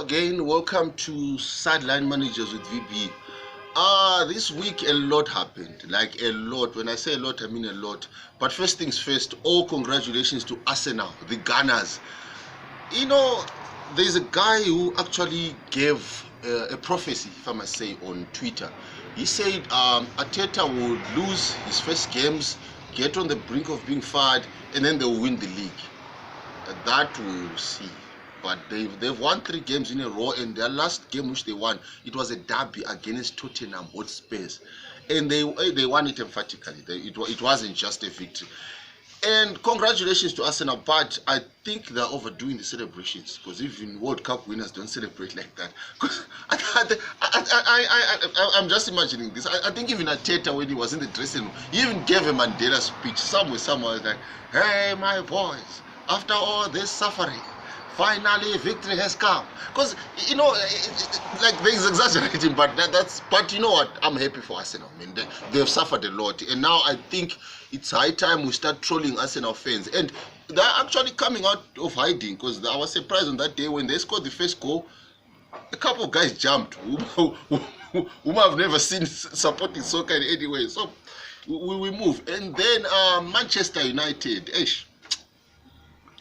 again. Welcome to Sideline Managers with VB. This week a lot happened, like a lot. When I say a lot, I mean a lot. But first things first, all congratulations to Arsenal, the Gunners. You know, there's a guy who actually gave a prophecy, if I must say, on Twitter. He said Arteta would lose his first games, get on the brink of being fired, and then they'll win the league. That we'll see. But they've won 3 games in a row, and their last game which they won, it was a derby against Tottenham Hotspurs, and they won it emphatically. It wasn't just a victory. And congratulations to Arsenal, but I think they're overdoing the celebrations, because even World Cup winners don't celebrate like that. Because I'm just imagining this. I think even Arteta, when he was in the dressing room, he even gave a Mandela speech. Someone was like, "Hey, my boys, after all this suffering, finally victory has come." Because you know, like he's exaggerating, but but you know what? I'm happy for Arsenal. I mean, they've suffered a lot, and now I think it's high time we start trolling Arsenal fans. And they're actually coming out of hiding, because I was surprised on that day when they scored the first goal. A couple of guys jumped whom I've never seen supporting soccer in any way. So we move, and then Manchester United.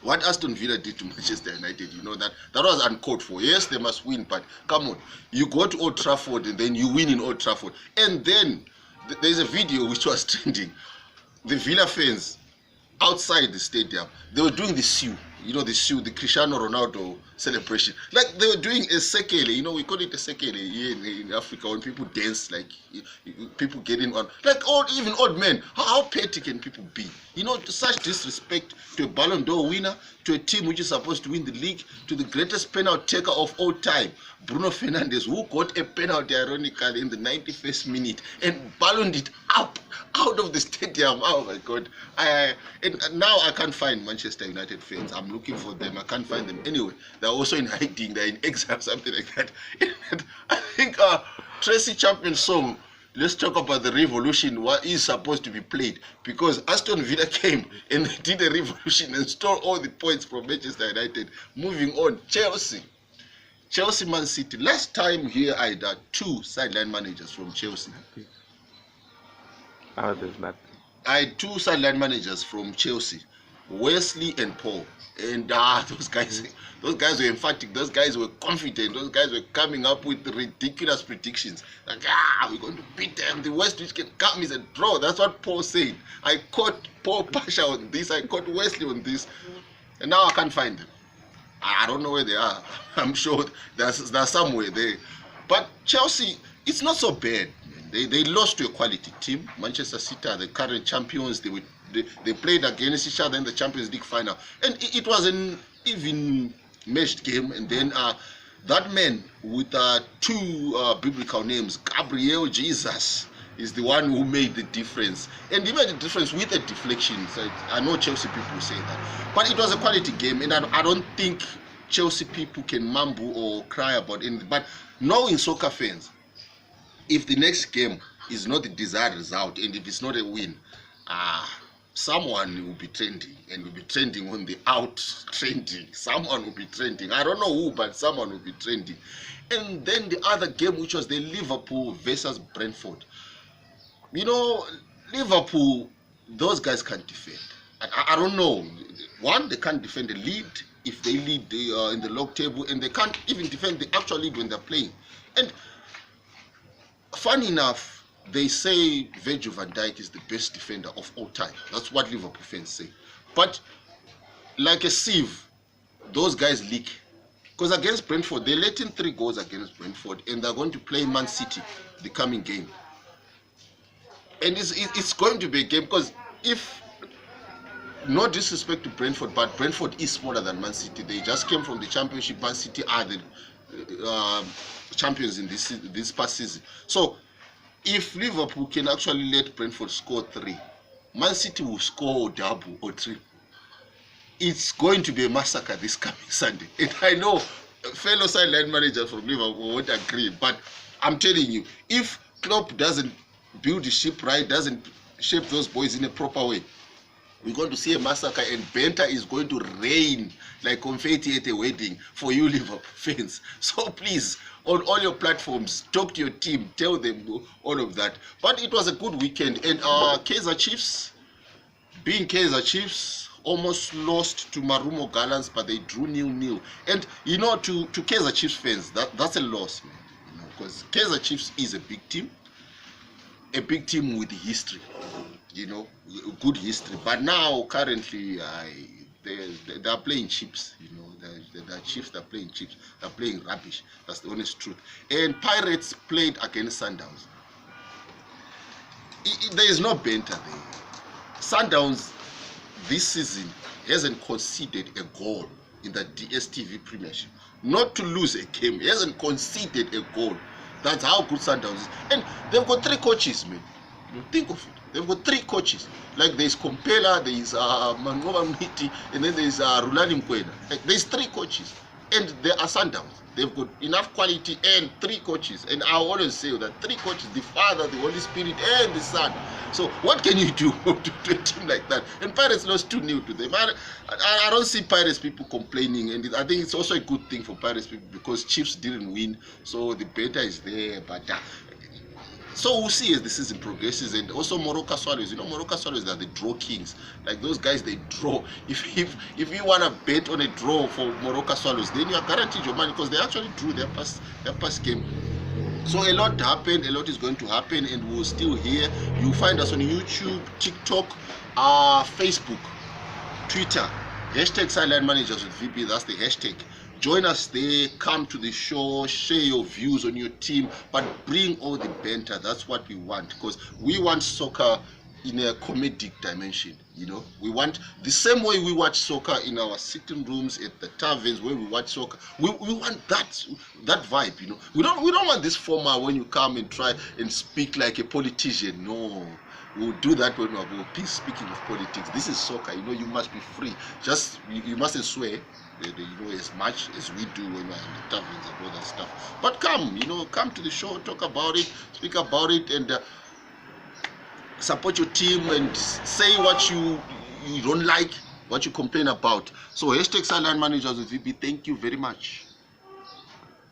What Aston Villa did to Manchester United, you know, that was uncalled for. Yes, they must win, but come on. You go to Old Trafford and then you win in Old Trafford. And then there's a video which was trending. The Villa fans outside the stadium, they were doing the Siu. You know, the Cristiano Ronaldo celebration. Like they were doing a sekele. You know, we call it a sekele here in Africa when people dance, like people getting on. Like even old men. How petty can people be? You know, such disrespect to a Ballon d'Or winner, to a team which is supposed to win the league, to the greatest penalty taker of all time, Bruno Fernandes, who got a penalty ironically in the 91st minute and balloned it out of the stadium. Oh my God! And now I can't find Manchester United fans. I'm looking for them. I can't find them anyway. They're also in hiding. They're in exile, something like that. I think Tracy Champion's song, "Let's Talk About the Revolution," is supposed to be played, because Aston Villa came and they did a revolution and stole all the points from Manchester United. Moving on, Chelsea, Man City. Last time here I had 2 sideline managers from Chelsea. There's nothing. I had 2 sideline managers from Chelsea, Wesley and Paul. And those guys were emphatic. Those guys were confident. Those guys were coming up with ridiculous predictions. Like, we're going to beat them. The worst which can come is a draw. That's what Paul said. I caught Paul Pasha on this. I caught Wesley on this. And now I can't find them. I don't know where they are. I'm sure there's somewhere there. But Chelsea, it's not so bad. They lost to a quality team. Manchester City are the current champions. They played against each other in the Champions League final, and it was an even matched game. And then that man with 2 biblical names, Gabriel Jesus, is the one who made the difference, and he made the difference with a deflection. So I know Chelsea people say that, but it was a quality game, and I don't think Chelsea people can mumble or cry about anything. But knowing soccer fans, if the next game is not the desired result, and if it's not a win, someone will be trending, and will be trending on the out trending. Someone will be trending. I don't know who, but someone will be trending. And then the other game, which was the Liverpool versus Brentford. You know, Liverpool, those guys can't defend. I don't know. One, they can't defend the lead if they lead in the log table, and they can't even defend the actual lead when they're playing. And funny enough, they say Virgil van Dijk is the best defender of all time. That's what Liverpool fans say. But like a sieve, those guys leak. Because against Brentford, they let in 3 goals against Brentford, and they're going to play Man City the coming game. And it's going to be a game, because if, no disrespect to Brentford, but Brentford is smaller than Man City. They just came from the Championship. Man City are the champions in this past season. So if Liverpool can actually let Brentford score 3, Man City will score double or triple. It's going to be a massacre this coming Sunday. And I know fellow sideline managers from Liverpool won't agree, but I'm telling you, if Klopp doesn't build the ship right, doesn't shape those boys in a proper way, We're going to see a massacre, and banter is going to rain like confetti at a wedding for you Liverpool fans. So please, on all your platforms, talk to your team, tell them all of that. But it was a good weekend, and Kaizer Chiefs, being Kaizer Chiefs, almost lost to Marumo Gallants, but they drew 0-0. And you know, to Kaizer Chiefs fans, that's a loss, man. You know, because Kaizer Chiefs is a big team with history. You know, good history. But now, currently, they are playing chips. You know, the Chiefs, they're playing chips. They're playing rubbish. That's the honest truth. And Pirates played against Sundowns. There is no banter there. Sundowns this season hasn't conceded a goal in the DStv Premiership. Not to lose a game, he hasn't conceded a goal. That's how good Sundowns is. And they've got 3 coaches, man. You know, think of it. They've got 3 coaches. Like there's Kompela, there's Mangoba Miti, and then there's Rulani Mkwena. Like, there's 3 coaches. And they are Sundowns. They've got enough quality and 3 coaches. And I always say that 3 coaches, the Father, the Holy Spirit, and the Son. So what can you do to a team like that? And Pirates lost 2-0 to them. I don't see Pirates people complaining. And I think it's also a good thing for Pirates people because Chiefs didn't win. So the beta is there. But so we'll see as the season progresses. And also Moroka Swallows. You know, Moroka Swallows are the draw kings. Like those guys, they draw. If you want to bet on a draw for Moroka Swallows, then you are guaranteed your money because they actually drew their past game. So a lot happened, a lot is going to happen, and we're still here. You'll find us on YouTube, TikTok, Facebook, Twitter. #SideLineManagers with VP, that's the hashtag. Join us there, come to the show, share your views on your team, but bring all the banter. That's what we want, because we want soccer in a comedic dimension. You know, we want the same way we watch soccer in our sitting rooms at the taverns where we watch soccer. We want that vibe. You know, we don't want this format when you come and try and speak like a politician. No, we'll do that when we're speaking of politics. This is soccer. You know, you must be free. Just you mustn't swear. You know, as much as we do when we're in the taverns and all that stuff. But come, you know, come to the show, talk about it, speak about it, and support your team and say what you don't like, what you complain about. So #SideLineManagers with VP. Thank you very much.